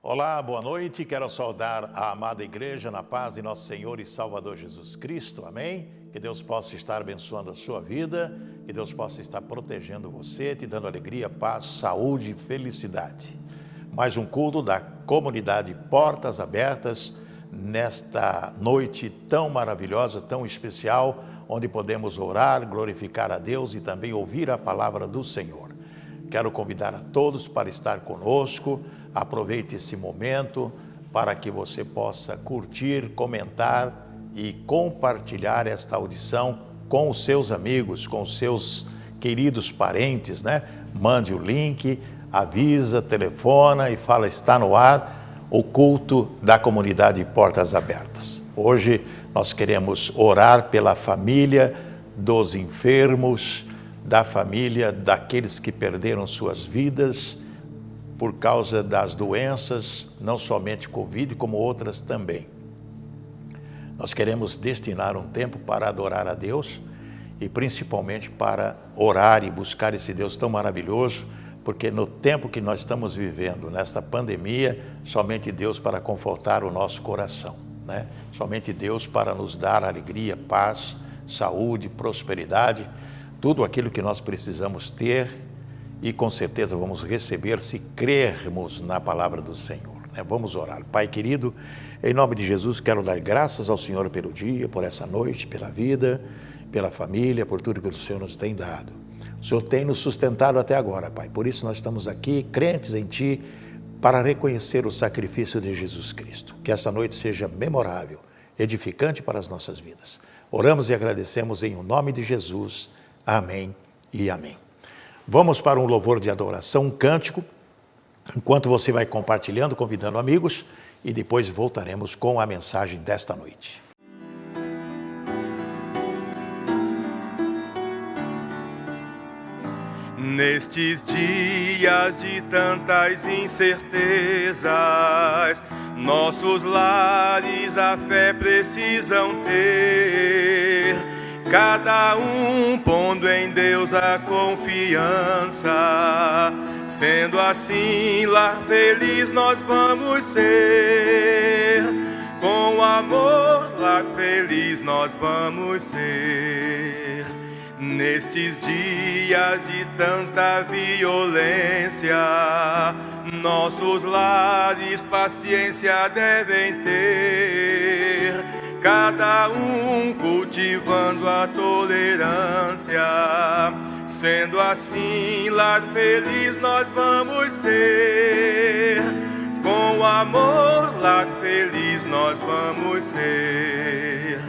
Olá, boa noite. Quero saudar a amada igreja na paz de nosso Senhor e Salvador Jesus Cristo. Amém? Que Deus possa estar abençoando a sua vida, que Deus possa estar protegendo você, te dando alegria, paz, saúde e felicidade. Mais um culto da comunidade Portas Abertas, nesta noite tão maravilhosa, tão especial, onde podemos orar, glorificar a Deus e também ouvir a palavra do Senhor. Quero convidar a todos para estar conosco. Aproveite esse momento para que você possa curtir, comentar e compartilhar esta audição com os seus amigos, com os seus queridos parentes, né? Mande o link, avisa, telefona e fala: está no ar o culto da comunidade Portas Abertas. Hoje nós queremos orar pela família dos enfermos, da família daqueles que perderam suas vidas por causa das doenças, não somente Covid, como outras também. Nós queremos destinar um tempo para adorar a Deus e principalmente para orar e buscar esse Deus tão maravilhoso, porque no tempo que nós estamos vivendo, nesta pandemia, somente Deus para confortar o nosso coração, né? Somente Deus para nos dar alegria, paz, saúde, prosperidade, tudo aquilo que nós precisamos ter e com certeza vamos receber se crermos na palavra do Senhor, né? Vamos orar. Pai querido, em nome de Jesus, quero dar graças ao Senhor pelo dia, por essa noite, pela vida, pela família, por tudo que o Senhor nos tem dado. O Senhor tem nos sustentado até agora, Pai. Por isso nós estamos aqui, crentes em Ti, para reconhecer o sacrifício de Jesus Cristo. Que essa noite seja memorável, edificante para as nossas vidas. Oramos e agradecemos em o nome de Jesus. Amém e amém. Vamos para um louvor de adoração, um cântico, enquanto você vai compartilhando, convidando amigos, e depois voltaremos com a mensagem desta noite. Nestes dias de tantas incertezas, nossos lares a fé precisam ter. Cada um pondo em Deus a confiança, sendo assim lar feliz nós vamos ser. Com amor lar feliz nós vamos ser. Nestes dias de tanta violência, nossos lares paciência devem ter. Cada um cultivando a tolerância, sendo assim lar feliz nós vamos ser. Com amor lar feliz nós vamos ser.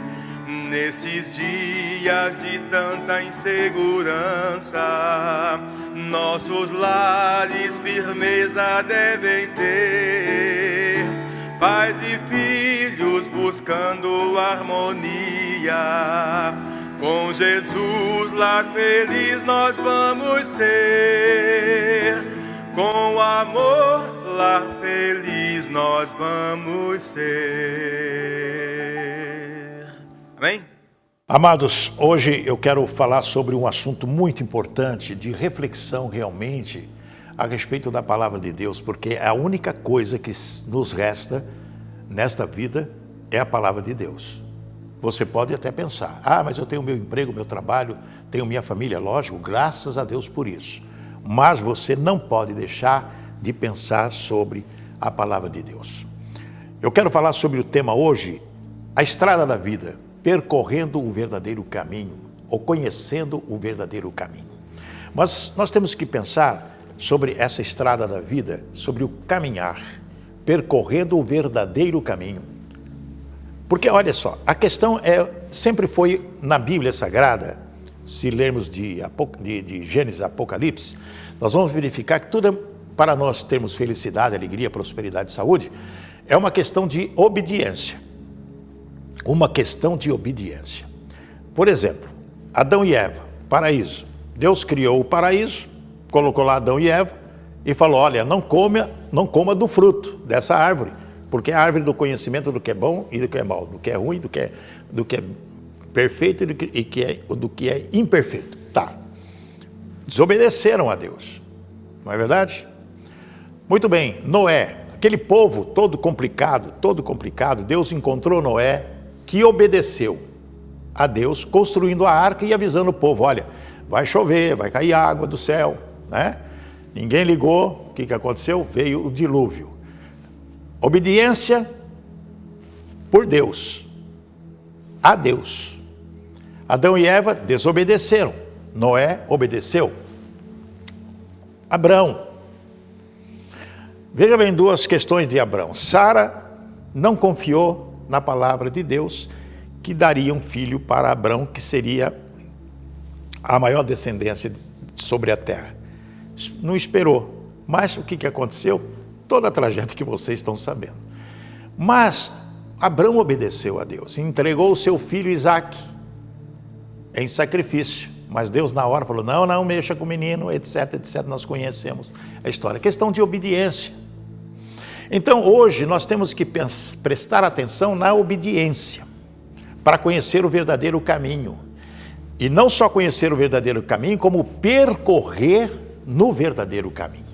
Nestes dias de tanta insegurança, nossos lares firmeza devem ter. Pais e filhos buscando harmonia, com Jesus lar feliz nós vamos ser. Com amor lar feliz nós vamos ser. Amém? Amados, hoje eu quero falar sobre um assunto muito importante, de reflexão realmente, a respeito da palavra de Deus, porque a única coisa que nos resta nesta vida é a palavra de Deus. Você pode até pensar: mas eu tenho meu emprego, meu trabalho, tenho minha família, lógico, graças a Deus por isso. Mas você não pode deixar de pensar sobre a palavra de Deus. Eu quero falar sobre o tema hoje, a estrada da vida, percorrendo o verdadeiro caminho, ou conhecendo o verdadeiro caminho. Mas nós temos que pensar sobre essa estrada da vida, sobre o caminhar, percorrendo o verdadeiro caminho. Porque olha só, a questão sempre foi na Bíblia Sagrada, se lermos de Gênesis, Apocalipse, nós vamos verificar que tudo para nós termos felicidade, alegria, prosperidade e saúde, é uma questão de obediência. Uma questão de obediência. Por exemplo, Adão e Eva, paraíso. Deus criou o paraíso, colocou lá Adão e Eva e falou: olha, não coma do fruto dessa árvore, porque é a árvore do conhecimento do que é bom e do que é mal, do que é ruim, do que é perfeito e do que é imperfeito. Tá. Desobedeceram a Deus, não é verdade? Muito bem, Noé, Aquele povo todo complicado, Deus encontrou Noé, que obedeceu a Deus, construindo a arca e avisando o povo, olha, vai chover, vai cair água do céu, né? Ninguém ligou, o que aconteceu? Veio o dilúvio. Obediência por Deus, a Deus. Adão e Eva desobedeceram, Noé obedeceu. Abrão. Veja bem duas questões de Abrão. Sara não confiou na palavra de Deus, que daria um filho para Abrão, que seria a maior descendência sobre a terra. Não esperou. Mas o que aconteceu? Toda a tragédia que vocês estão sabendo. Mas Abrão obedeceu a Deus, entregou o seu filho Isaque em sacrifício. Mas Deus na hora falou, não mexa com o menino, etc, nós conhecemos a história. Questão de obediência. Então hoje nós temos que prestar atenção na obediência, para conhecer o verdadeiro caminho. E não só conhecer o verdadeiro caminho, como percorrer no verdadeiro caminho.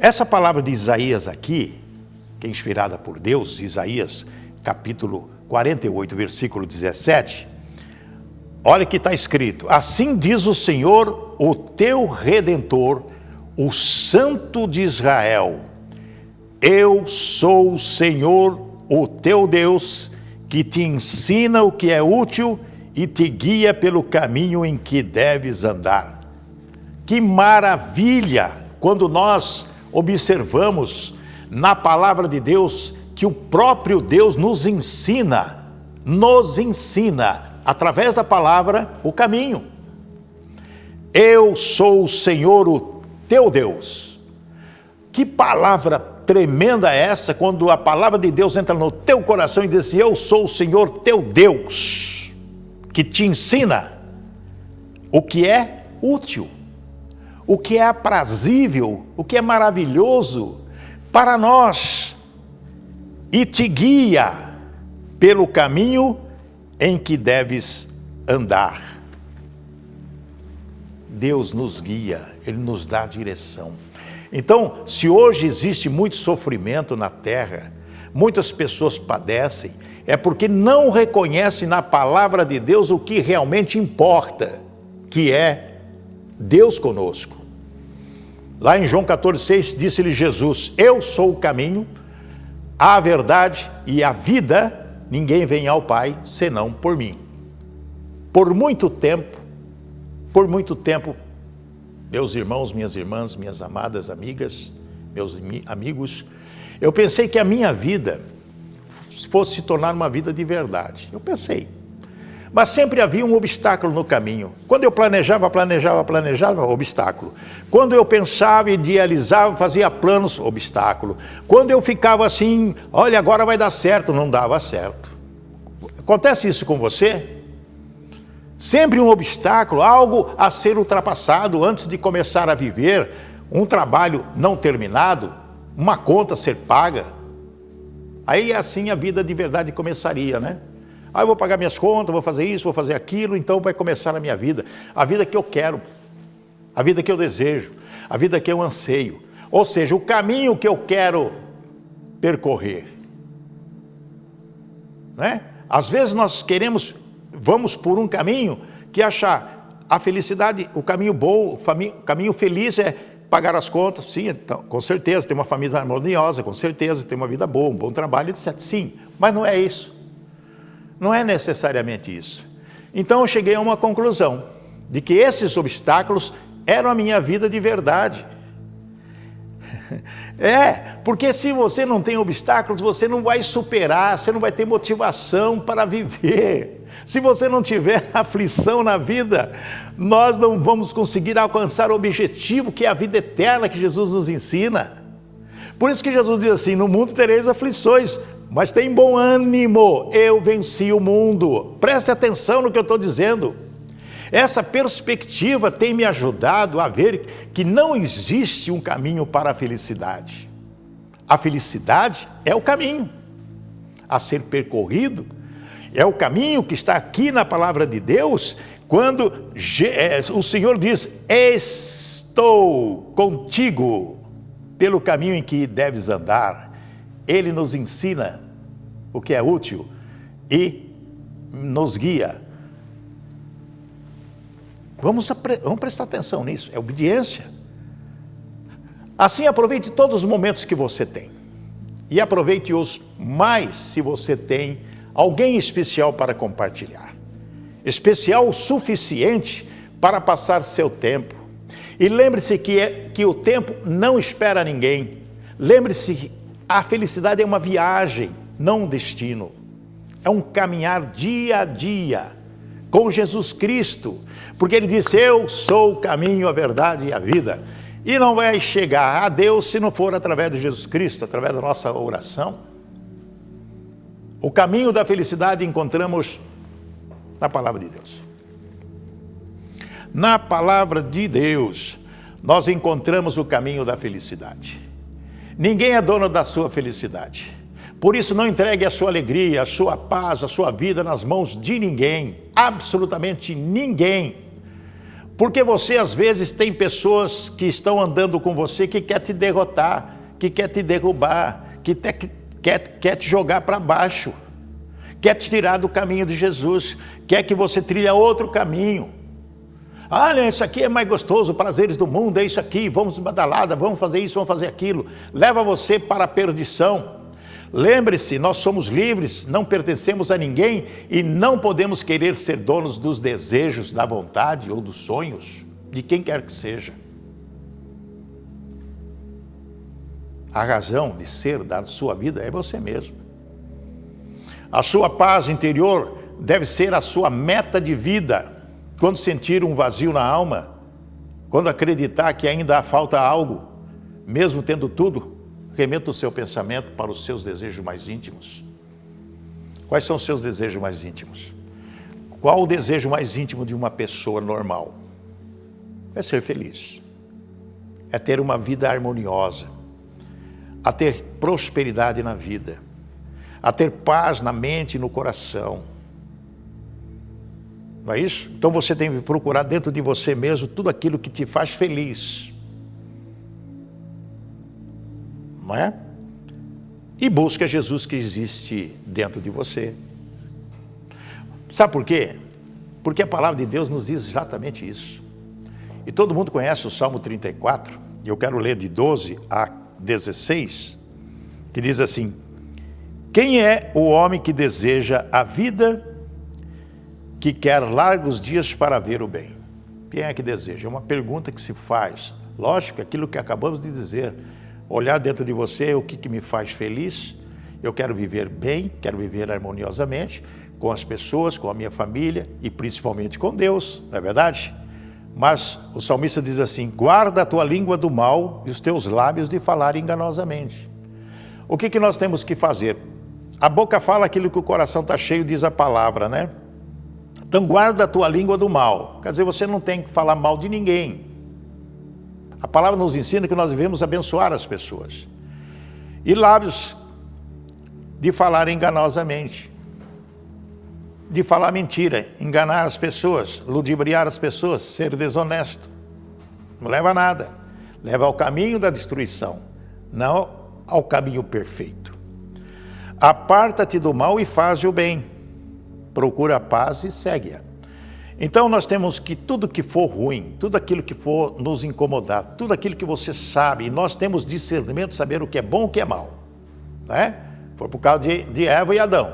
Essa palavra de Isaías aqui, que é inspirada por Deus, Isaías capítulo 48, versículo 17, olha que está escrito, assim diz o Senhor, o teu Redentor, o Santo de Israel, eu sou o Senhor, o teu Deus, que te ensina o que é útil e te guia pelo caminho em que deves andar. Que maravilha quando nós observamos na palavra de Deus que o próprio Deus nos ensina, através da palavra, o caminho. Eu sou o Senhor, o teu Deus. Que palavra tremenda é essa, quando a palavra de Deus entra no teu coração e diz, eu sou o Senhor teu Deus, que te ensina o que é útil, o que é aprazível, o que é maravilhoso para nós, e te guia pelo caminho em que deves andar. Deus nos guia, Ele nos dá direção. Então, se hoje existe muito sofrimento na terra, muitas pessoas padecem, é porque não reconhecem na palavra de Deus o que realmente importa, que é Deus conosco. Lá em João 14,6 disse-lhe Jesus, eu sou o caminho, a verdade e a vida, ninguém vem ao Pai senão por mim. Por muito tempo, meus irmãos, minhas irmãs, minhas amadas amigas, meus amigos, eu pensei que a minha vida fosse se tornar uma vida de verdade. Eu pensei. Mas sempre havia um obstáculo no caminho. Quando eu planejava, obstáculo. Quando eu pensava, idealizava, fazia planos, obstáculo. Quando eu ficava assim, olha, agora vai dar certo, não dava certo. Acontece isso com você? Sempre um obstáculo, algo a ser ultrapassado antes de começar a viver, um trabalho não terminado, uma conta a ser paga. Aí assim a vida de verdade começaria, né? Ah, eu vou pagar minhas contas, vou fazer isso, vou fazer aquilo, então vai começar a minha vida. A vida que eu quero, a vida que eu desejo, a vida que eu anseio. Ou seja, o caminho que eu quero percorrer. Né? Às vezes nós vamos por um caminho que achar a felicidade, o caminho bom, o caminho feliz é pagar as contas, sim, então, com certeza, ter uma família harmoniosa, com certeza, ter uma vida boa, um bom trabalho, etc. Sim, mas não é isso. Não é necessariamente isso. Então eu cheguei a uma conclusão, de que esses obstáculos eram a minha vida de verdade. Porque se você não tem obstáculos, você não vai superar, você não vai ter motivação para viver. Se você não tiver aflição na vida, nós não vamos conseguir alcançar o objetivo que é a vida eterna que Jesus nos ensina. Por isso que Jesus diz assim, no mundo tereis aflições, mas tem bom ânimo, eu venci o mundo. Preste atenção no que eu estou dizendo. Essa perspectiva tem me ajudado a ver que não existe um caminho para a felicidade. A felicidade é o caminho a ser percorrido, é o caminho que está aqui na palavra de Deus, quando o Senhor diz, estou contigo pelo caminho em que deves andar. Ele nos ensina o que é útil e nos guia. Vamos prestar atenção nisso, é obediência. Assim, aproveite todos os momentos que você tem. E aproveite-os mais se você tem alguém especial para compartilhar. Especial o suficiente para passar seu tempo. E lembre-se que o tempo não espera ninguém. Lembre-se que a felicidade é uma viagem, não um destino. É um caminhar dia a dia com Jesus Cristo. Porque Ele disse, eu sou o caminho, a verdade e a vida. E não vai chegar a Deus se não for através de Jesus Cristo, através da nossa oração. O caminho da felicidade encontramos na palavra de Deus. Na palavra de Deus, nós encontramos o caminho da felicidade. Ninguém é dono da sua felicidade. Por isso, não entregue a sua alegria, a sua paz, a sua vida nas mãos de ninguém. Absolutamente ninguém. Porque você, às vezes, tem pessoas que estão andando com você que quer te derrotar, que quer te derrubar, que quer te jogar para baixo, quer te tirar do caminho de Jesus, quer que você trilhe outro caminho. Ah, né, isso aqui é mais gostoso, prazeres do mundo, é isso aqui, vamos badalada, vamos fazer isso, vamos fazer aquilo. Leva você para a perdição. Lembre-se, nós somos livres, não pertencemos a ninguém e não podemos querer ser donos dos desejos, da vontade ou dos sonhos de quem quer que seja. A razão de ser da sua vida é você mesmo. A sua paz interior deve ser a sua meta de vida. Quando sentir um vazio na alma, quando acreditar que ainda falta algo, mesmo tendo tudo, remeta o seu pensamento para os seus desejos mais íntimos. Quais são os seus desejos mais íntimos? Qual o desejo mais íntimo de uma pessoa normal? É ser feliz. É ter uma vida harmoniosa. A ter prosperidade na vida. A ter paz na mente e no coração. Não é isso? Então você tem que procurar dentro de você mesmo tudo aquilo que te faz feliz. Não é? E busca Jesus que existe dentro de você. Sabe por quê? Porque a palavra de Deus nos diz exatamente isso. E todo mundo conhece o Salmo 34, e eu quero ler de 12 a 16, que diz assim: quem é o homem que deseja a vida, que quer largos dias para ver o bem? Quem é que deseja? É uma pergunta que se faz. Lógico, aquilo que acabamos de dizer. Olhar dentro de você o que me faz feliz. Eu quero viver bem, quero viver harmoniosamente com as pessoas, com a minha família e principalmente com Deus, não é verdade? Mas o salmista diz assim: guarda a tua língua do mal e os teus lábios de falar enganosamente. O que nós temos que fazer? A boca fala aquilo que o coração está cheio, diz a palavra, né? Então guarda a tua língua do mal. Quer dizer, você não tem que falar mal de ninguém. A palavra nos ensina que nós devemos abençoar as pessoas. E lábios de falar enganosamente. De falar mentira, enganar as pessoas, ludibriar as pessoas, ser desonesto. Não leva a nada. Leva ao caminho da destruição, não ao caminho perfeito. Aparta-te do mal e faz o bem. Procura a paz e segue-a. Então nós temos que tudo que for ruim, tudo aquilo que for nos incomodar, tudo aquilo que você sabe, e nós temos discernimento de saber o que é bom e o que é mal, né? Foi por causa de Eva e Adão,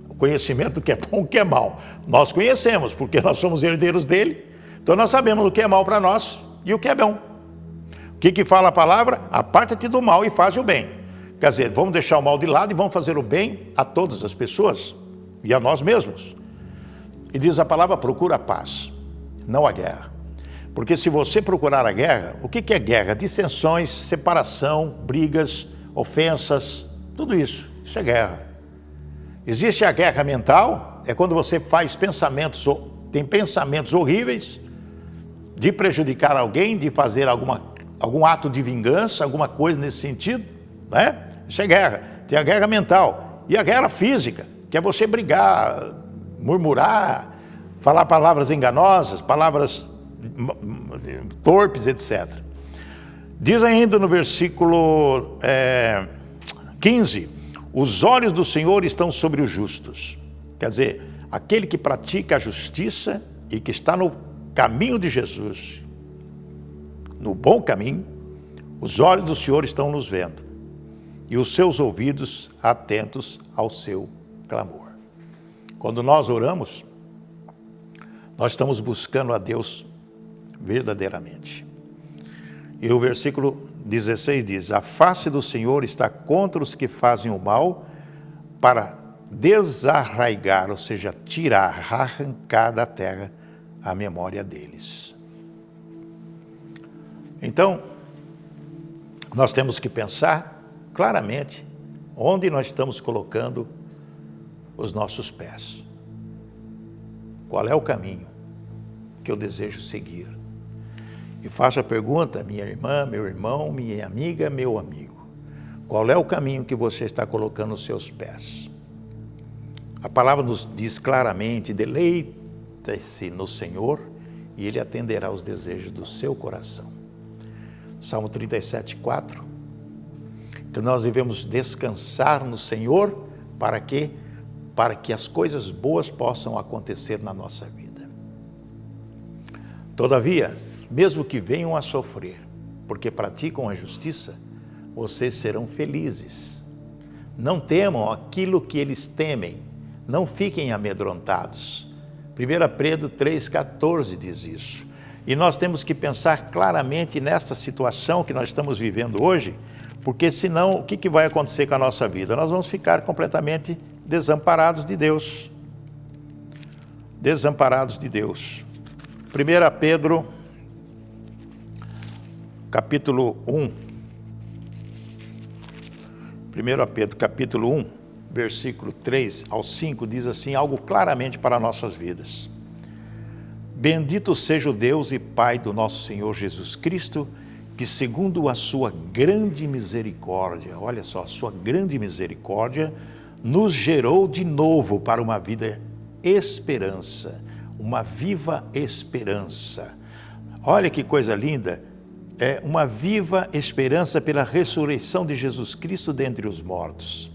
o conhecimento do que é bom e o que é mal. Nós conhecemos, porque nós somos herdeiros dele, então nós sabemos o que é mal para nós e o que é bom. O que fala a palavra? Aparta-te do mal e faz o bem. Quer dizer, vamos deixar o mal de lado e vamos fazer o bem a todas as pessoas e a nós mesmos. E diz a palavra, procura a paz, não a guerra. Porque se você procurar a guerra, o que é guerra? Dissensões, separação, brigas, ofensas, tudo isso é guerra. Existe a guerra mental, é quando você faz pensamentos, tem pensamentos horríveis de prejudicar alguém, de fazer algum ato de vingança, alguma coisa nesse sentido, né? Isso é guerra. Tem a guerra mental e a guerra física, que é você brigar, murmurar, falar palavras enganosas, palavras torpes, etc. Diz ainda no versículo 15. Os olhos do Senhor estão sobre os justos. Quer dizer, aquele que pratica a justiça e que está no caminho de Jesus, no bom caminho, os olhos do Senhor estão nos vendo e os seus ouvidos atentos ao seu clamor. Quando nós oramos, nós estamos buscando a Deus verdadeiramente. E o versículo 16 diz: a face do Senhor está contra os que fazem o mal, para desarraigar, ou seja, tirar, arrancar da terra a memória deles. Então, nós temos que pensar claramente onde nós estamos colocando os nossos pés. Qual é o caminho que eu desejo seguir? E faço a pergunta, minha irmã, meu irmão, minha amiga, meu amigo. Qual é o caminho que você está colocando os seus pés? A palavra nos diz claramente: deleite-se no Senhor e Ele atenderá os desejos do seu coração. Salmo 37:4. Que nós devemos descansar no Senhor para que as coisas boas possam acontecer na nossa vida. Todavia, mesmo que venham a sofrer, porque praticam a justiça, vocês serão felizes. Não temam aquilo que eles temem, não fiquem amedrontados. 1 Pedro 3,14 diz isso. E nós temos que pensar claramente nesta situação que nós estamos vivendo hoje, porque senão o que vai acontecer com a nossa vida? Nós vamos ficar completamente desamparados de Deus. Desamparados de Deus. 1 Pedro, capítulo 1. 1 Pedro, capítulo 1, versículo 3 ao 5, diz assim, algo claramente para nossas vidas. Bendito seja o Deus e Pai do nosso Senhor Jesus Cristo, que segundo a sua grande misericórdia, olha só, a sua grande misericórdia, nos gerou de novo para uma vida esperança, uma viva esperança. Olha que coisa linda, é uma viva esperança pela ressurreição de Jesus Cristo dentre os mortos.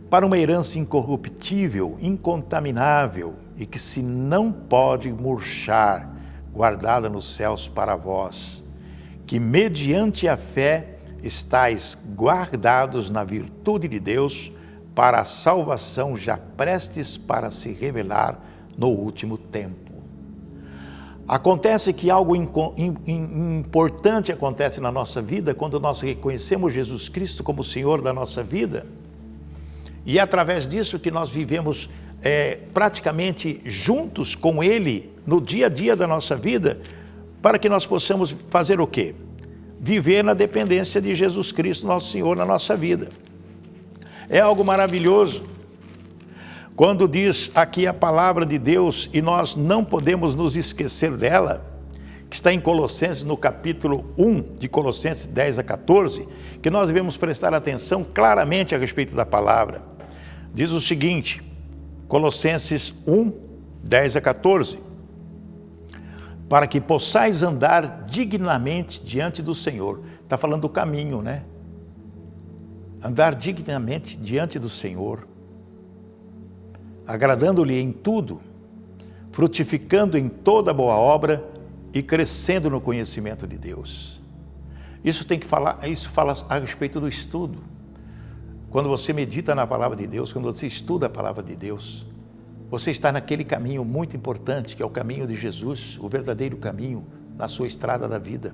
Para uma herança incorruptível, incontaminável e que se não pode murchar, guardada nos céus para vós, que mediante a fé estáis guardados na virtude de Deus para a salvação já prestes para se revelar no último tempo. Acontece que algo importante acontece na nossa vida quando nós reconhecemos Jesus Cristo como Senhor da nossa vida, e é através disso que nós vivemos praticamente juntos com Ele no dia a dia da nossa vida, para que nós possamos fazer o quê? Viver na dependência de Jesus Cristo, nosso Senhor, na nossa vida. É algo maravilhoso. Quando diz aqui a palavra de Deus, e nós não podemos nos esquecer dela, que está em Colossenses, no capítulo 1, de Colossenses 10 a 14, que nós devemos prestar atenção claramente a respeito da palavra. Diz o seguinte, Colossenses 1, 10 a 14, para que possais andar dignamente diante do Senhor. Está falando do caminho, né? Andar dignamente diante do Senhor, agradando-lhe em tudo, frutificando em toda boa obra e crescendo no conhecimento de Deus. Isso fala a respeito do estudo. Quando você medita na palavra de Deus, quando você estuda a palavra de Deus, você está naquele caminho muito importante, que é o caminho de Jesus, o verdadeiro caminho na sua estrada da vida.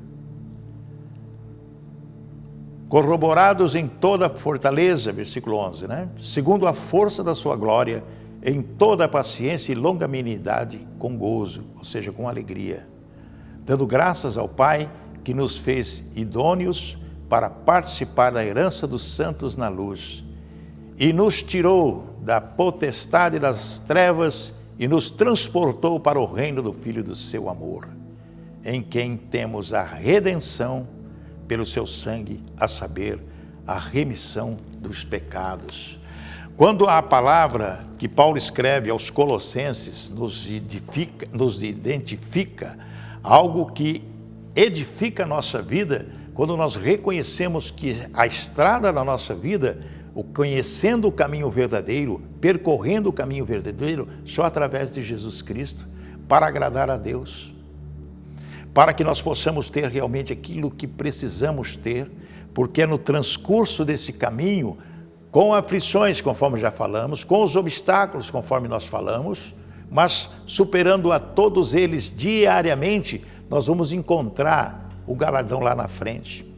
Corroborados em toda a fortaleza, versículo 11, né? Segundo a força da sua glória, em toda a paciência e longanimidade, com gozo, ou seja, com alegria, dando graças ao Pai que nos fez idôneos para participar da herança dos santos na luz, e nos tirou da potestade das trevas e nos transportou para o reino do Filho do seu amor, em quem temos a redenção pelo seu sangue, a saber, a remissão dos pecados. Quando a palavra que Paulo escreve aos Colossenses nos identifica algo que edifica a nossa vida, quando nós reconhecemos que a estrada da nossa vida, conhecendo o caminho verdadeiro, percorrendo o caminho verdadeiro, só através de Jesus Cristo, para agradar a Deus, para que nós possamos ter realmente aquilo que precisamos ter, porque é no transcurso desse caminho, com aflições, conforme já falamos, com os obstáculos, conforme nós falamos, mas superando a todos eles diariamente, nós vamos encontrar o galardão lá na frente.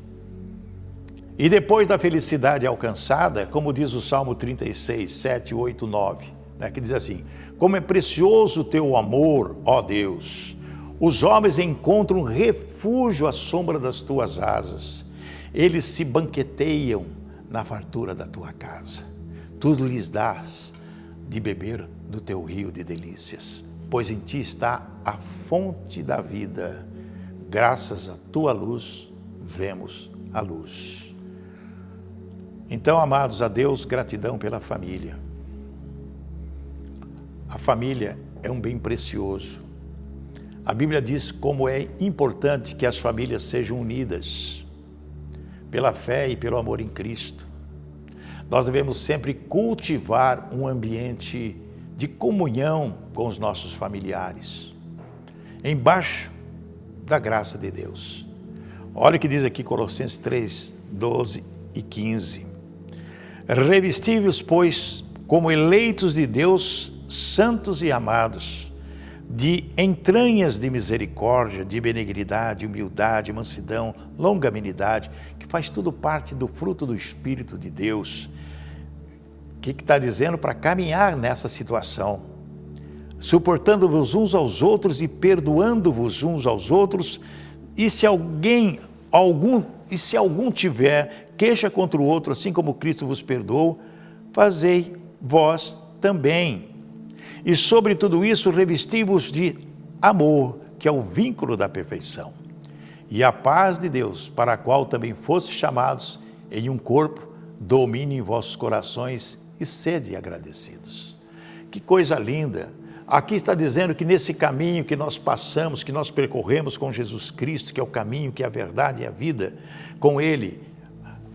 E depois da felicidade alcançada, como diz o Salmo 36, 7, 8, 9, que diz assim: como é precioso o teu amor, ó Deus, os homens encontram refúgio à sombra das tuas asas, eles se banqueteiam na fartura da tua casa, tu lhes dás de beber do teu rio de delícias, pois em ti está a fonte da vida, graças à tua luz vemos a luz. Então, amados, a Deus, gratidão pela família. A família é um bem precioso. A Bíblia diz como é importante que as famílias sejam unidas pela fé e pelo amor em Cristo. Nós devemos sempre cultivar um ambiente de comunhão com os nossos familiares, embaixo da graça de Deus. Olha o que diz aqui Colossenses 3, 12 e 15. Revesti-vos, pois, como eleitos de Deus, santos e amados, de entranhas de misericórdia, de benignidade, humildade, mansidão, longanimidade, que faz tudo parte do fruto do Espírito de Deus. O que está dizendo? Para caminhar nessa situação, suportando-vos uns aos outros e perdoando-vos uns aos outros, e se algum tiver queixa contra o outro, assim como Cristo vos perdoou, fazei vós também. E sobre tudo isso, revesti-vos de amor, que é o vínculo da perfeição. E a paz de Deus, para a qual também fostes chamados em um corpo, domine em vossos corações e sede agradecidos. Que coisa linda! Aqui está dizendo que nesse caminho que nós passamos, que nós percorremos com Jesus Cristo, que é o caminho, que é a verdade e a vida, com Ele,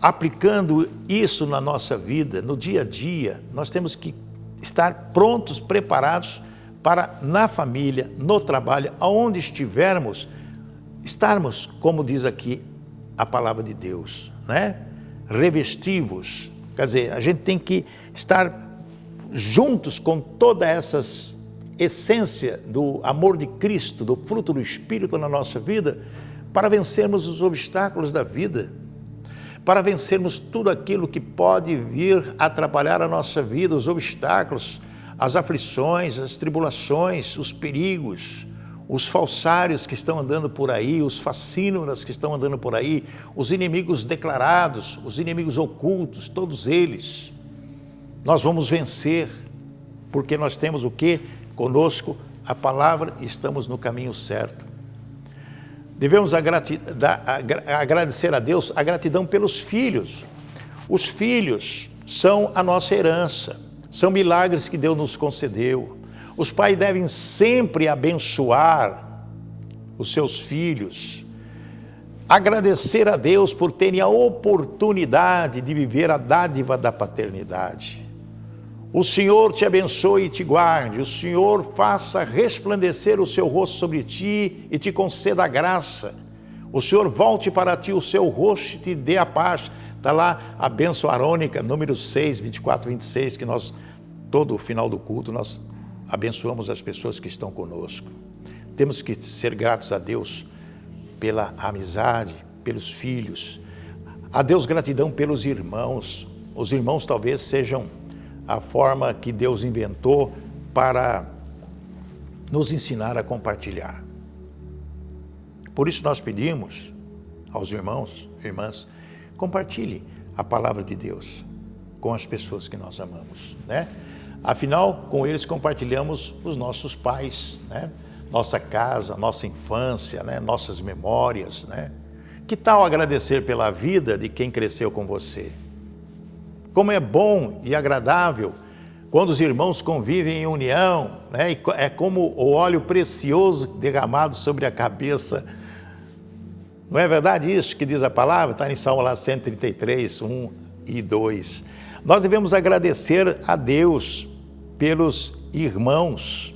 aplicando isso na nossa vida, no dia a dia, nós temos que estar prontos, preparados para, na família, no trabalho, aonde estivermos, estarmos, como diz aqui a palavra de Deus, Revesti-vos. Quer dizer, a gente tem que estar juntos com todas essas essência do amor de Cristo, do fruto do Espírito na nossa vida, para vencermos os obstáculos da vida, para vencermos tudo aquilo que pode vir atrapalhar a nossa vida, os obstáculos, as aflições, as tribulações, os perigos, os falsários que estão andando por aí, os facínoras que estão andando por aí, os inimigos declarados, os inimigos ocultos, todos eles. Nós vamos vencer, porque nós temos o quê? Conosco a palavra e estamos no caminho certo. Devemos agradecer a Deus a gratidão pelos filhos. Os filhos são a nossa herança, são milagres que Deus nos concedeu. Os pais devem sempre abençoar os seus filhos, agradecer a Deus por terem a oportunidade de viver a dádiva da paternidade. O Senhor te abençoe e te guarde, o Senhor faça resplandecer o seu rosto sobre ti e te conceda a graça. O Senhor volte para ti o seu rosto e te dê a paz. Está lá a bênção arônica, número 6, 24, 26, que nós, todo o final do culto, nós abençoamos as pessoas que estão conosco. Temos que ser gratos a Deus pela amizade, pelos filhos. A Deus gratidão pelos irmãos. Os irmãos talvez sejam a forma que Deus inventou para nos ensinar a compartilhar. Por isso nós pedimos aos irmãos, irmãs, compartilhe a palavra de Deus com as pessoas que nós amamos, Afinal, com eles compartilhamos os nossos pais, Nossa casa, nossa infância, nossas memórias, Que tal agradecer pela vida de quem cresceu com você? Como é bom e agradável quando os irmãos convivem em união, É como o óleo precioso derramado sobre a cabeça Não é verdade isso que diz a palavra? Está em Salmo lá 133, 1 e 2. Nós devemos agradecer a Deus pelos irmãos,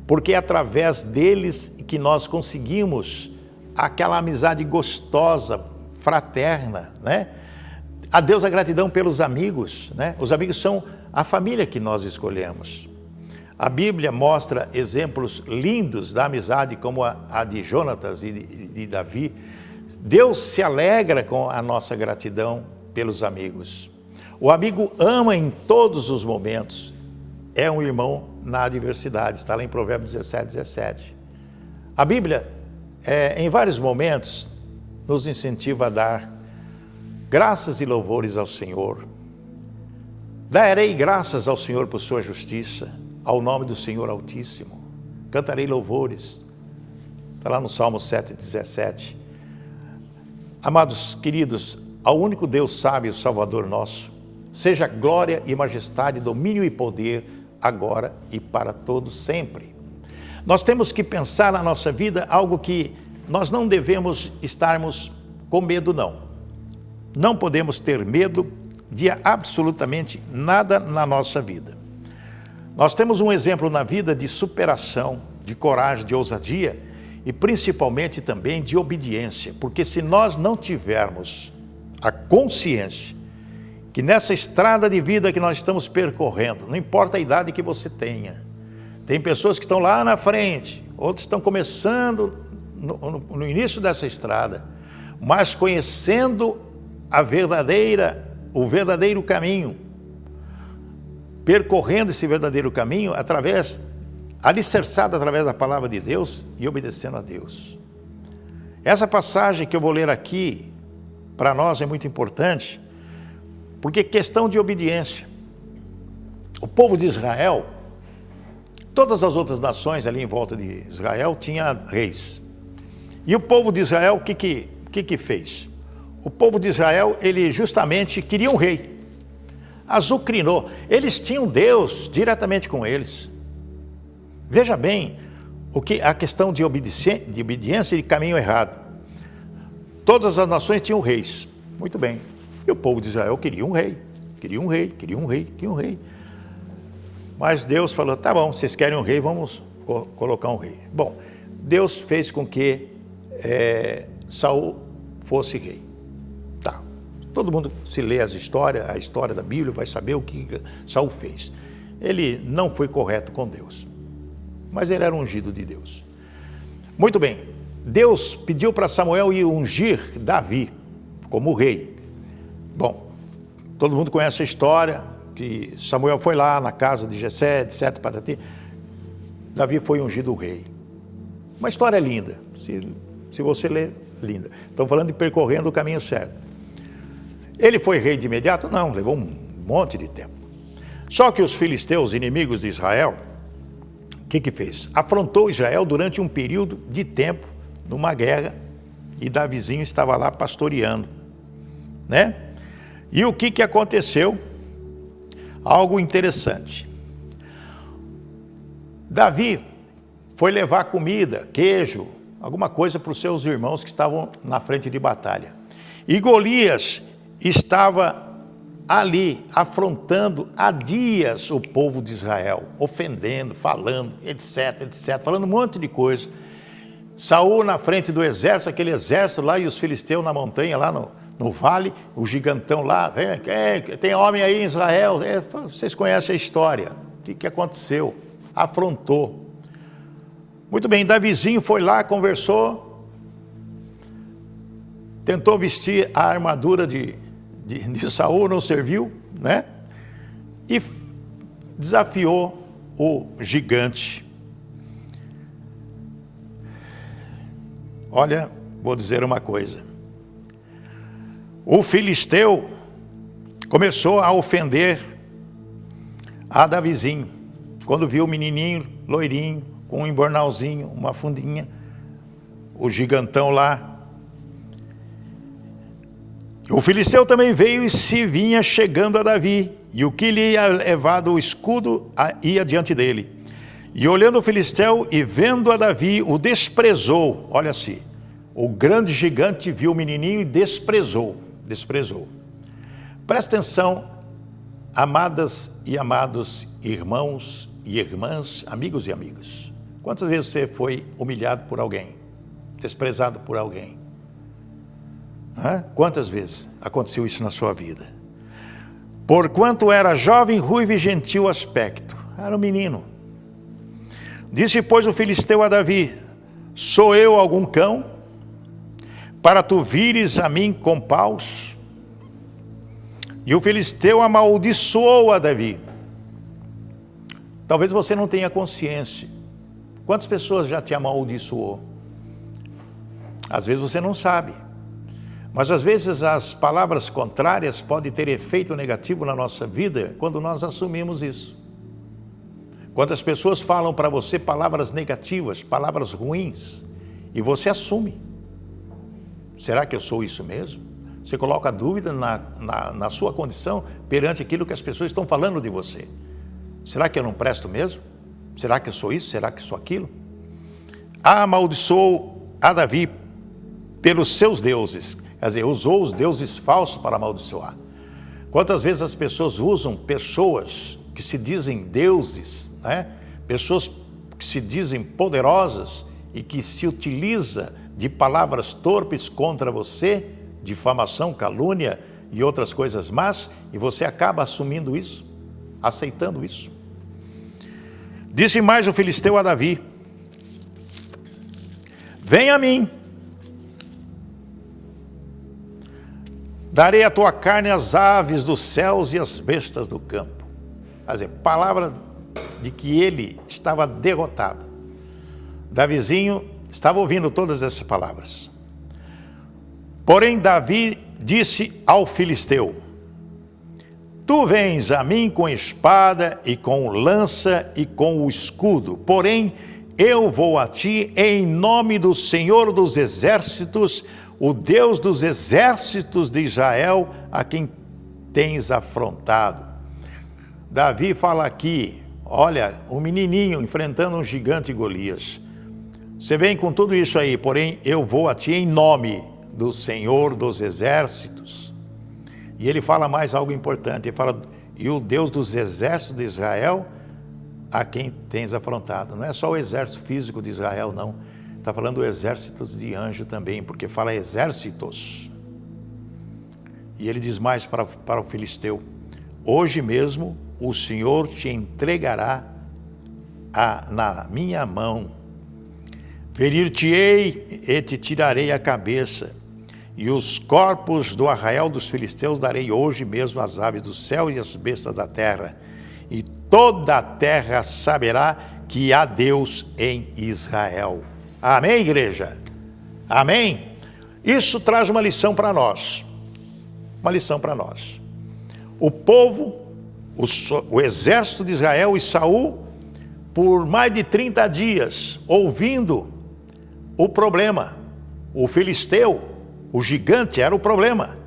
porque é através deles que nós conseguimos aquela amizade gostosa, fraterna, né? A Deus a gratidão pelos amigos, né? Os amigos são a família que nós escolhemos. A Bíblia mostra exemplos lindos da amizade, como a de Jonatas e de Davi. Deus se alegra com a nossa gratidão pelos amigos. O amigo ama em todos os momentos. É um irmão na adversidade. Está lá em Provérbios 17, 17. A Bíblia, em vários momentos, nos incentiva a dar graças e louvores ao Senhor. Darei graças ao Senhor por sua justiça, ao nome do Senhor Altíssimo. Cantarei louvores. Está lá no Salmo 7, 17. Amados queridos, ao único Deus sábio, Salvador nosso, seja glória e majestade, domínio e poder, agora e para todos sempre. Nós temos que pensar na nossa vida algo que nós não devemos estarmos com medo, não. Não podemos ter medo de absolutamente nada na nossa vida. Nós temos um exemplo na vida de superação, de coragem, de ousadia e principalmente também de obediência, porque se nós não tivermos a consciência que nessa estrada de vida que nós estamos percorrendo, não importa a idade que você tenha, tem pessoas que estão lá na frente, outros estão começando no início dessa estrada, mas conhecendo o verdadeiro caminho, percorrendo esse verdadeiro caminho alicerçado através da palavra de Deus e obedecendo a Deus. Essa passagem que eu vou ler aqui, para nós é muito importante, porque é questão de obediência. O povo de Israel, todas as outras nações ali em volta de Israel tinham reis. E o povo de Israel, o que fez? O povo de Israel, ele justamente queria um rei. Azucrinou. Eles tinham Deus diretamente com eles. Veja bem a questão de obediência e de caminho errado. Todas as nações tinham reis. Muito bem. E o povo de Israel queria um rei. Mas Deus falou, tá bom, vocês querem um rei, vamos colocar um rei. Bom, Deus fez com que Saul fosse rei. Tá. Todo mundo, se lê a história da Bíblia, vai saber o que Saul fez. Ele não foi correto com Deus, mas ele era ungido de Deus. Muito bem, Deus pediu para Samuel ir ungir Davi como rei. Bom, todo mundo conhece a história, que Samuel foi lá na casa de Jessé, etc, patati. Davi foi ungido rei. Uma história linda, se você ler, linda. Estamos falando de percorrendo o caminho certo. Ele foi rei de imediato? Não, levou um monte de tempo. Só que os filisteus, inimigos de Israel, o que fez? Afrontou Israel durante um período de tempo, numa guerra, e Davizinho estava lá pastoreando, né? E o que aconteceu? Algo interessante. Davi foi levar comida, queijo, alguma coisa para os seus irmãos que estavam na frente de batalha. E Golias estava ali, afrontando há dias o povo de Israel, ofendendo, falando, etc, falando um monte de coisa. Saul na frente do exército, aquele exército lá, e os filisteus na montanha, lá no vale, o gigantão lá, tem homem aí em Israel, vocês conhecem a história, o que aconteceu? Afrontou. Muito bem, Davizinho foi lá, conversou, tentou vestir a armadura de Saul, não serviu, né? E desafiou o gigante. Olha, vou dizer uma coisa. O filisteu começou a ofender a Davizinho, quando viu o menininho loirinho, com um embornalzinho, uma fundinha, o gigantão lá. O filisteu também veio e se vinha chegando a Davi, e o que lhe ia levado o escudo ia diante dele. E olhando o filisteu e vendo a Davi, o desprezou, olha assim, O grande gigante viu o menininho e desprezou. Presta atenção, amadas e amados irmãos e irmãs, amigos e amigas. Quantas vezes você foi humilhado por alguém? Desprezado por alguém? Quantas vezes aconteceu isso na sua vida? Porquanto era jovem, ruivo e gentil aspecto. Era um menino. Disse, pois, o filisteu a Davi, sou eu algum cão, para tu vires a mim com paus? E o filisteu amaldiçoou a Davi. Talvez você não tenha consciência. Quantas pessoas já te amaldiçoou? Às vezes você não sabe. Mas às vezes as palavras contrárias podem ter efeito negativo na nossa vida quando nós assumimos isso. Quantas pessoas falam para você palavras negativas, palavras ruins, e você assume. Será que eu sou isso mesmo? Você coloca dúvida na sua condição perante aquilo que as pessoas estão falando de você. Será que eu não presto mesmo? Será que eu sou isso? Será que eu sou aquilo? Amaldiçoou a Davi pelos seus deuses. Quer dizer, usou os deuses falsos para amaldiçoar. Quantas vezes as pessoas usam pessoas que se dizem deuses, pessoas que se dizem poderosas e que se utiliza de palavras torpes contra você, difamação, calúnia e outras coisas más, e você acaba assumindo isso, aceitando isso. Disse mais o filisteu a Davi, vem a mim, darei a tua carne às aves dos céus e às bestas do campo. Quer dizer, palavra de que ele estava derrotado. Davizinho estava ouvindo todas essas palavras. Porém, Davi disse ao filisteu, tu vens a mim com espada e com lança e com o escudo, porém, eu vou a ti em nome do Senhor dos exércitos, o Deus dos exércitos de Israel, a quem tens afrontado. Davi fala aqui, olha, um menininho enfrentando um gigante Golias. Você vem com tudo isso aí, porém eu vou a ti em nome do Senhor dos exércitos. E ele fala mais algo importante, ele fala, e o Deus dos exércitos de Israel, a quem tens afrontado. Não é só o exército físico de Israel, não. Está falando exércitos de anjo também, porque fala exércitos. E ele diz mais para o filisteu, hoje mesmo o Senhor te entregará na minha mão. Ferir-te-ei e te tirarei a cabeça, e os corpos do arraial dos filisteus darei hoje mesmo às aves do céu e às bestas da terra, e toda a terra saberá que há Deus em Israel. Amém, igreja? Amém? Isso traz uma lição para nós. Uma lição para nós. O povo, o exército de Israel e Saul, por mais de 30 dias, ouvindo o problema. O filisteu, o gigante, era o problema.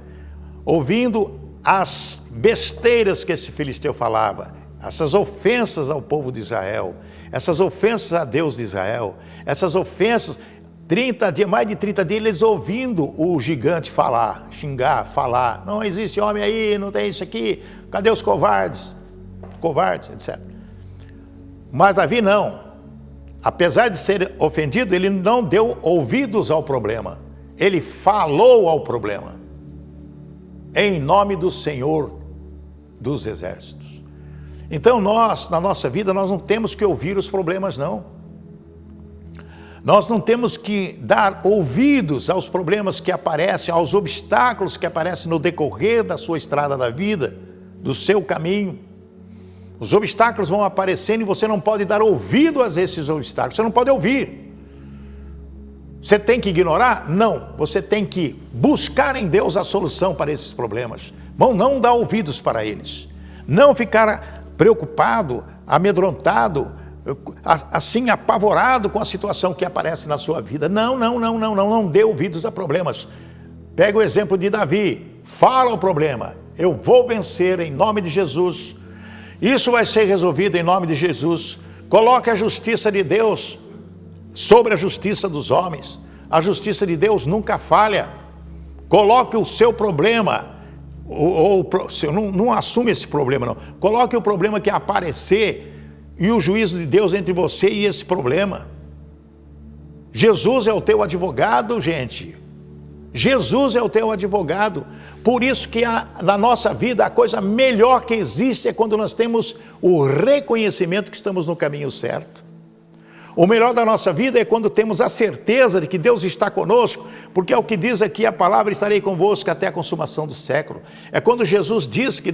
Ouvindo as besteiras que esse filisteu falava, essas ofensas ao povo de Israel, essas ofensas a Deus de Israel, essas ofensas, 30 dias, mais de 30 dias, eles ouvindo o gigante falar, xingar, falar, não existe homem aí, não tem isso aqui, cadê os covardes, etc. Mas Davi não, apesar de ser ofendido, ele não deu ouvidos ao problema, ele falou ao problema, em nome do Senhor dos exércitos. Então nós, na nossa vida, nós não temos que ouvir os problemas, não. Nós não temos que dar ouvidos aos problemas que aparecem, aos obstáculos que aparecem no decorrer da sua estrada da vida, do seu caminho. Os obstáculos vão aparecendo e você não pode dar ouvido a esses obstáculos, você não pode ouvir. Você tem que ignorar? Não, você tem que buscar em Deus a solução para esses problemas. Bom, não dar ouvidos para eles, não ficar preocupado, amedrontado, assim apavorado com a situação que aparece na sua vida. Não dê ouvidos a problemas. Pega o exemplo de Davi, fala o problema, eu vou vencer em nome de Jesus, isso vai ser resolvido em nome de Jesus. Coloque a justiça de Deus sobre a justiça dos homens. A justiça de Deus nunca falha. Coloque o seu problema, não assume esse problema não. Coloque o problema que aparecer e o juízo de Deus entre você e esse problema. Jesus é o teu advogado, gente. Jesus é o teu advogado. Por isso que na nossa vida a coisa melhor que existe é quando nós temos o reconhecimento que estamos no caminho certo. O melhor da nossa vida é quando temos a certeza de que Deus está conosco, porque é o que diz aqui a palavra: estarei convosco até a consumação do século. É quando Jesus diz que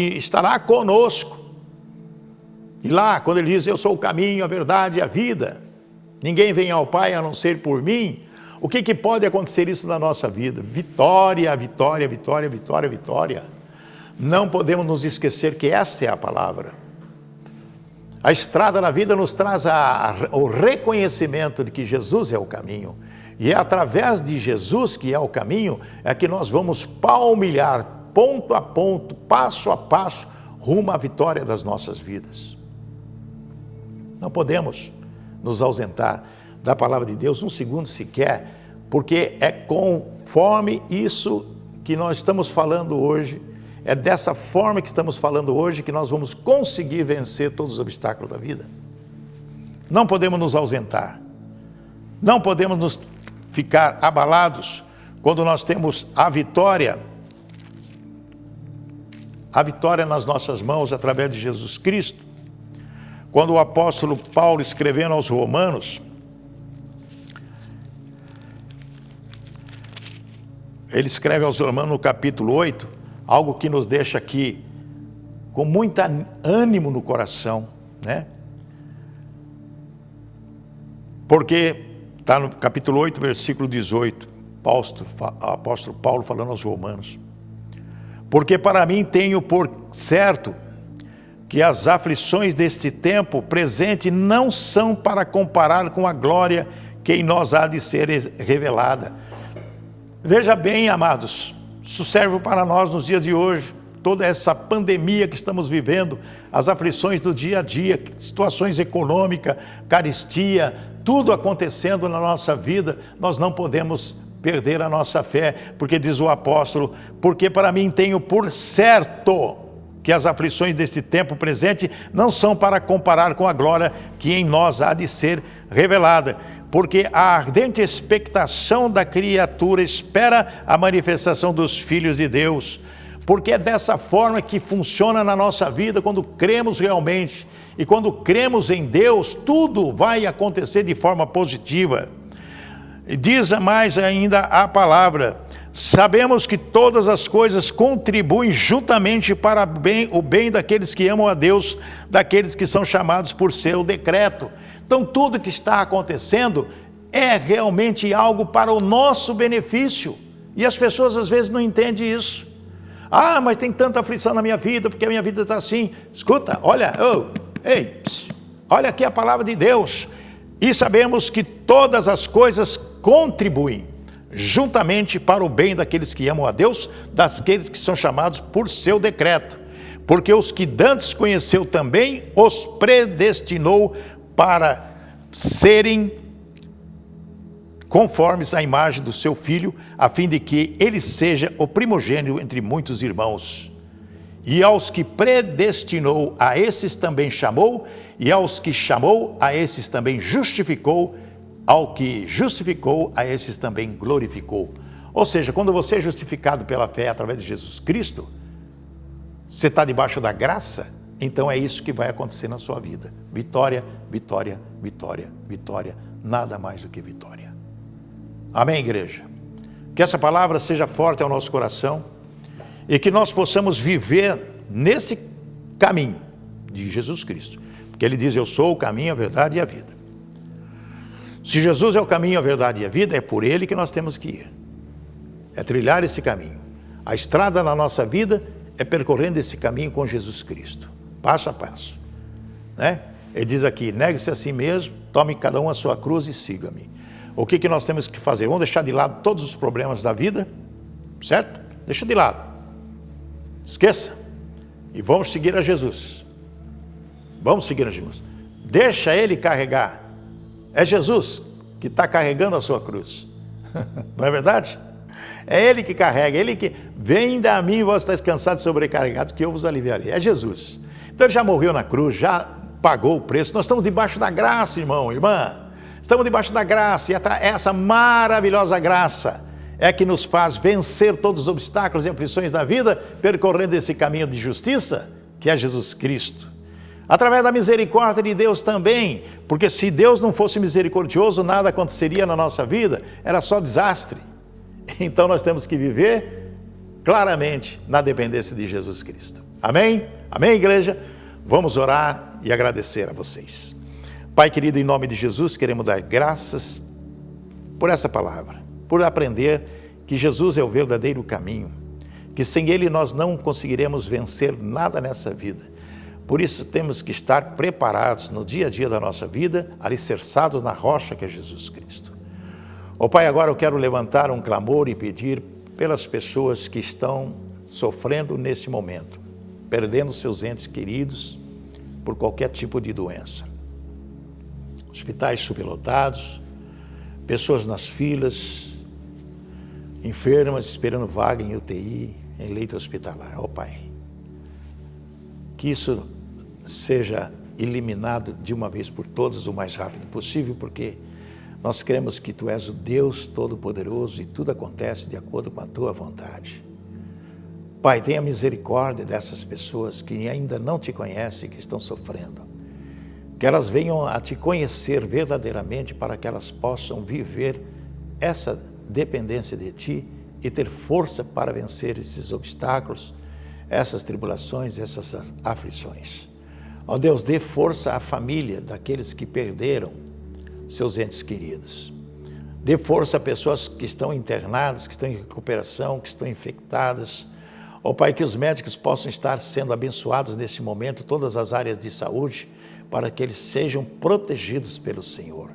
estará conosco. E lá, quando ele diz: eu sou o caminho, a verdade e a vida, ninguém vem ao Pai a não ser por mim. O que pode acontecer isso na nossa vida? Vitória, vitória, vitória, vitória, vitória. Não podemos nos esquecer que esta é a palavra. A estrada da vida nos traz o reconhecimento de que Jesus é o caminho. E é através de Jesus, que é o caminho, é que nós vamos palmilhar, ponto a ponto, passo a passo, rumo à vitória das nossas vidas. Não podemos nos ausentar da palavra de Deus um segundo sequer, porque é conforme isso que nós estamos falando hoje, é dessa forma que estamos falando hoje que nós vamos conseguir vencer todos os obstáculos da vida. Não podemos nos ausentar, não podemos nos ficar abalados quando nós temos a vitória nas nossas mãos através de Jesus Cristo. Quando o apóstolo Paulo, escrevendo aos Romanos, ele escreve aos Romanos no capítulo 8, algo que nos deixa aqui com muito ânimo no coração, né? Porque está no capítulo 8, versículo 18, apóstolo Paulo falando aos Romanos: porque para mim tenho por certo que as aflições deste tempo presente não são para comparar com a glória que em nós há de ser revelada. Veja bem, amados, isso serve para nós nos dias de hoje. Toda essa pandemia que estamos vivendo, as aflições do dia a dia, situações econômicas, carestia, tudo acontecendo na nossa vida, nós não podemos perder a nossa fé, porque diz o apóstolo: porque para mim tenho por certo que as aflições deste tempo presente não são para comparar com a glória que em nós há de ser revelada. Porque a ardente expectação da criatura espera a manifestação dos filhos de Deus. Porque é dessa forma que funciona na nossa vida, quando cremos realmente. E quando cremos em Deus, tudo vai acontecer de forma positiva. E diz mais ainda a palavra: sabemos que todas as coisas contribuem juntamente para o bem daqueles que amam a Deus, daqueles que são chamados por seu decreto. Então tudo que está acontecendo é realmente algo para o nosso benefício. E as pessoas às vezes não entendem isso. Ah, mas tem tanta aflição na minha vida, porque a minha vida está assim. Escuta, olha, olha aqui a palavra de Deus. E sabemos que todas as coisas contribuem juntamente para o bem daqueles que amam a Deus, daqueles que são chamados por seu decreto. Porque os que dantes conheceu também, os predestinou para serem conformes à imagem do seu Filho, a fim de que ele seja o primogênito entre muitos irmãos. E aos que predestinou, a esses também chamou, e aos que chamou, a esses também justificou, ao que justificou, a esses também glorificou. Ou seja, quando você é justificado pela fé através de Jesus Cristo, você está debaixo da graça. Então é isso que vai acontecer na sua vida. Vitória, vitória, vitória, vitória. Nada mais do que vitória. Amém, igreja? Que essa palavra seja forte ao nosso coração e que nós possamos viver nesse caminho de Jesus Cristo. Porque ele diz: eu sou o caminho, a verdade e a vida. Se Jesus é o caminho, a verdade e a vida, é por ele que nós temos que ir. É trilhar esse caminho. A estrada na nossa vida é percorrendo esse caminho com Jesus Cristo. Passo a passo, né? Ele diz aqui: negue-se a si mesmo, tome cada um a sua cruz e siga-me. O que nós temos que fazer? Vamos deixar de lado todos os problemas da vida, certo? Deixa de lado, esqueça, e vamos seguir a Jesus. Vamos seguir a Jesus. Deixa ele carregar. É Jesus que está carregando a sua cruz. Não é verdade? É Ele que carrega, Ele que vem a mim, vós estáis cansados e sobrecarregados, que eu vos aliviarei. É Jesus. Então Ele já morreu na cruz, já pagou o preço. Nós estamos debaixo da graça, irmão, irmã. Estamos debaixo da graça, e essa maravilhosa graça é que nos faz vencer todos os obstáculos e aflições da vida, percorrendo esse caminho de justiça, que é Jesus Cristo. Através da misericórdia de Deus também, porque se Deus não fosse misericordioso, nada aconteceria na nossa vida, era só desastre. Então nós temos que viver claramente na dependência de Jesus Cristo. Amém? Amém, igreja? Vamos orar e agradecer a vocês. Pai querido, em nome de Jesus, queremos dar graças por essa palavra, por aprender que Jesus é o verdadeiro caminho, que sem Ele nós não conseguiremos vencer nada nessa vida. Por isso temos que estar preparados no dia a dia da nossa vida, alicerçados na rocha que é Jesus Cristo. Ó Pai, agora eu quero levantar um clamor e pedir pelas pessoas que estão sofrendo nesse momento, perdendo seus entes queridos por qualquer tipo de doença. Hospitais superlotados, pessoas nas filas, enfermas esperando vaga em UTI, em leito hospitalar. Ó Pai, que isso seja eliminado de uma vez por todas o mais rápido possível, porque nós cremos que Tu és o Deus Todo-Poderoso e tudo acontece de acordo com a Tua vontade. Pai, tenha misericórdia dessas pessoas que ainda não Te conhecem e que estão sofrendo. Que elas venham a Te conhecer verdadeiramente para que elas possam viver essa dependência de Ti e ter força para vencer esses obstáculos, essas tribulações, essas aflições. Ó Deus, dê força à família daqueles que perderam seus entes queridos. Dê força a pessoas que estão internadas, que estão em recuperação, que estão infectadas. Ó Pai, que os médicos possam estar sendo abençoados nesse momento, todas as áreas de saúde, para que eles sejam protegidos pelo Senhor.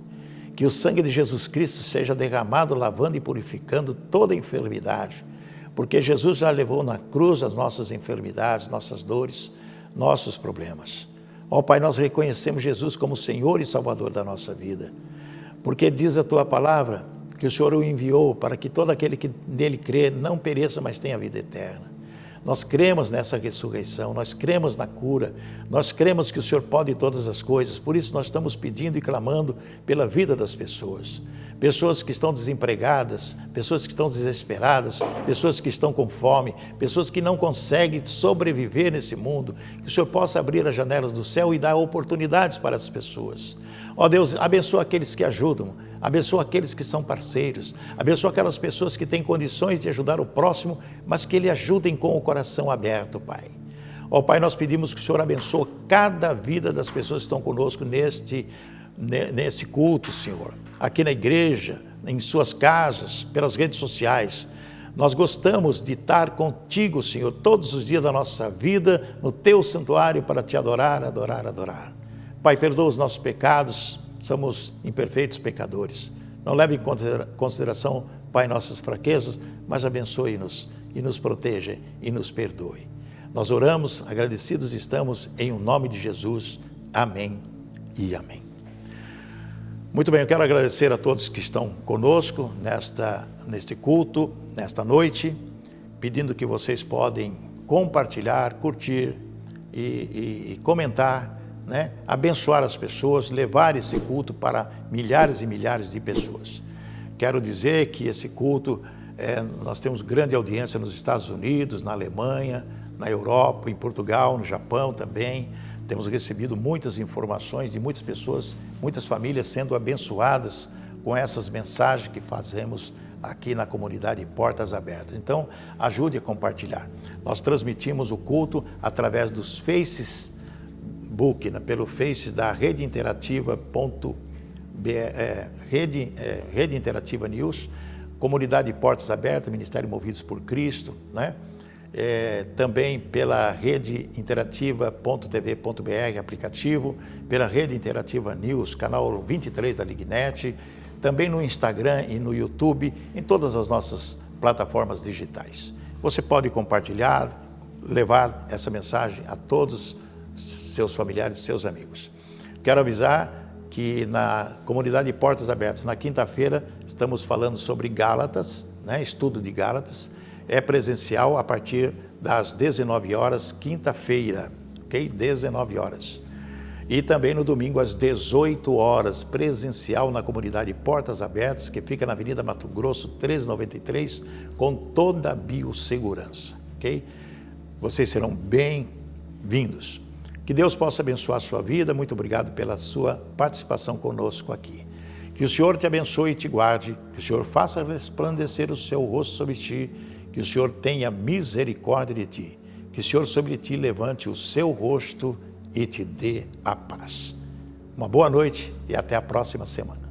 Que o sangue de Jesus Cristo seja derramado, lavando e purificando toda enfermidade, porque Jesus já levou na cruz as nossas enfermidades, nossas dores, nossos problemas. Ó Pai, nós reconhecemos Jesus como Senhor e Salvador da nossa vida, porque diz a Tua palavra que o Senhor o enviou para que todo aquele que nele crê não pereça, mas tenha vida eterna. Nós cremos nessa ressurreição, nós cremos na cura, nós cremos que o Senhor pode todas as coisas, por isso nós estamos pedindo e clamando pela vida das pessoas. Pessoas que estão desempregadas, pessoas que estão desesperadas, pessoas que estão com fome, pessoas que não conseguem sobreviver nesse mundo, que o Senhor possa abrir as janelas do céu e dar oportunidades para as pessoas. Ó Deus, abençoa aqueles que ajudam, abençoa aqueles que são parceiros, abençoa aquelas pessoas que têm condições de ajudar o próximo, mas que Ele ajudem com o coração aberto, Pai. Ó Pai, nós pedimos que o Senhor abençoe cada vida das pessoas que estão conosco nesse culto, Senhor, aqui na igreja, em suas casas, pelas redes sociais. Nós gostamos de estar contigo, Senhor, todos os dias da nossa vida, no Teu santuário, para Te adorar, adorar, adorar. Pai, perdoa os nossos pecados, somos imperfeitos pecadores. Não leve em consideração, Pai, nossas fraquezas, mas abençoe-nos e nos proteja e nos perdoe. Nós oramos, agradecidos estamos, em o nome de Jesus. Amém e amém. Muito bem, eu quero agradecer a todos que estão conosco neste culto, nesta noite, pedindo que vocês podem compartilhar, curtir e comentar, né? Abençoar as pessoas, levar esse culto para milhares e milhares de pessoas. Quero dizer que esse culto, nós temos grande audiência nos Estados Unidos, na Alemanha, na Europa, em Portugal, no Japão também. Temos recebido muitas informações de muitas pessoas, muitas famílias sendo abençoadas com essas mensagens que fazemos aqui na comunidade Portas Abertas. Então, ajude a compartilhar. Nós transmitimos o culto através dos Facebook, pelo Face da Rede Interativa, Rede Interativa News, Comunidade Portas Abertas, Ministério Movidos por Cristo, né? Também pela Rede Interativa.tv.br, aplicativo, pela Rede Interativa News, canal 23 da Lignet, também no Instagram e no YouTube, em todas as nossas plataformas digitais. Você pode compartilhar, levar essa mensagem a todos seus familiares, seus amigos. Quero avisar que na comunidade de Portas Abertas, na quinta-feira, estamos falando sobre Gálatas, né? Estudo de Gálatas. É presencial a partir das 19 horas, quinta-feira, ok? 19 horas. E também no domingo às 18 horas, presencial na comunidade Portas Abertas, que fica na Avenida Mato Grosso, 1393, com toda a biossegurança, ok? Vocês serão bem-vindos. Que Deus possa abençoar a sua vida. Muito obrigado pela sua participação conosco aqui. Que o Senhor te abençoe e te guarde, que o Senhor faça resplandecer o seu rosto sobre ti, que o Senhor tenha misericórdia de ti, que o Senhor sobre ti levante o seu rosto e te dê a paz. Uma boa noite e até a próxima semana.